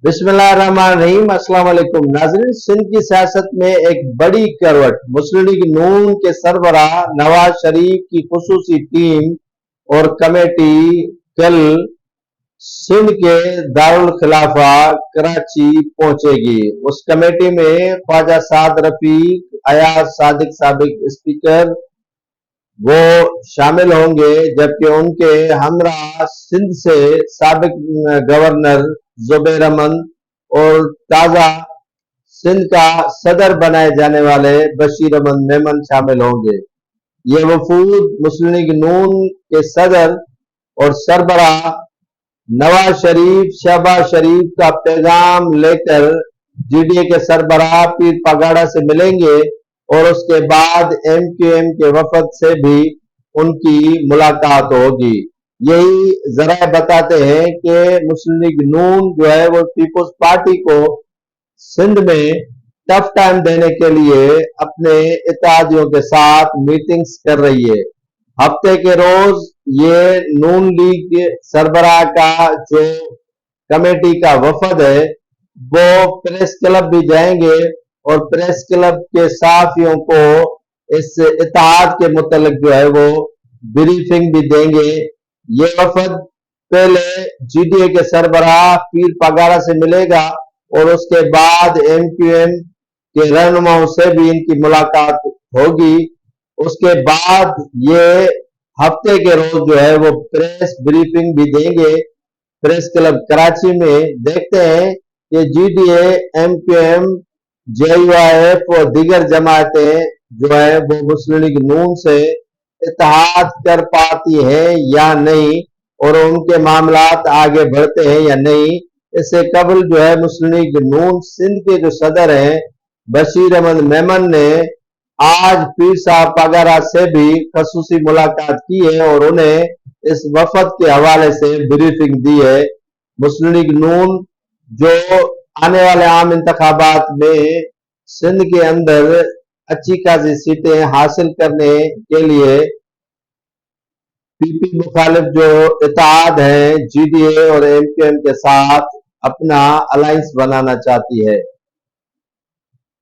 बिस्मिल्लाहिर्रहमानिर्रहीम। अस्सलाम वालेकुम नाज़रीन। सिंध की सियासत में एक बड़ी करवट। मुस्लिम लीग नून के सरबराह नवाज शरीफ की खुसूसी टीम और कमेटी कल सिंध के दारुल खिलाफा कराची पहुंचेगी। उस कमेटी में ख्वाजा साद रफीक, अयाज सादिक साबिक स्पीकर वो शामिल होंगे, जबकि उनके हमरा सिंध से साबिक गवर्नर जुबैर अहमद और ताजा सिंध का सदर बनाए जाने वाले बशीर अहमद मेमन शामिल होंगे। ये वफूद मुस्लिम लीग नून के सदर और सरबराह नवाज शरीफ, शहबाज शरीफ का पैगाम लेकर जीडीए के सरबराह पीर पगाड़ा से मिलेंगे और उसके बाद एमक्यूएम के वफद से भी उनकी मुलाकात होगी। यही जरा बताते हैं कि मुस्लिम लीग नून जो है वो पीपुल्स पार्टी को सिंध में टफ टाइम देने के लिए अपने इत्तेहादियों के साथ मीटिंग्स कर रही है। हफ्ते के रोज ये नून लीग सरबराह का जो कमेटी का वफद है वो प्रेस क्लब भी जाएंगे और प्रेस क्लब के साथियों को इस इत्तेहाद के मुतल्लिक जो है वो ब्रीफिंग भी देंगे। ये वफद पहले जीडीए के सरबराह पीर पगाड़ा से मिलेगा और उसके बाद एमक्यूएम के रहनुमाओं से भी इनकी मुलाकात होगी। उसके बाद ये हफ्ते के रोज जो है वो प्रेस ब्रीफिंग भी देंगे प्रेस क्लब कराची में। देखते हैं कि जीडीए, एमक्यूएम, जेयूआईएफ और दीगर जमातें जो है वो मुस्लिम लीग नून से इत्तेहाद कर पाती है या नहीं और उनके मामलात आगे बढ़ते हैं या नहीं। इससे कबल जो है मुस्लिम लीग नून सिंध के जो सदर हैं बशीर अहमद मेमन ने आज पीर साहब पगारा से भी खसूसी मुलाकात की है और उन्हें इस वफद के हवाले से ब्रीफिंग दी है। मुस्लिम लीग नून जो आने वाले आम इंतखाबात में सिंध के अंदर अच्छी खासी सीटें हासिल करने के लिए पीपी मुखालिफ जो इत्तेहाद है जीडीए और एमक्यूएम के साथ अपना अलायंस बनाना चाहती है।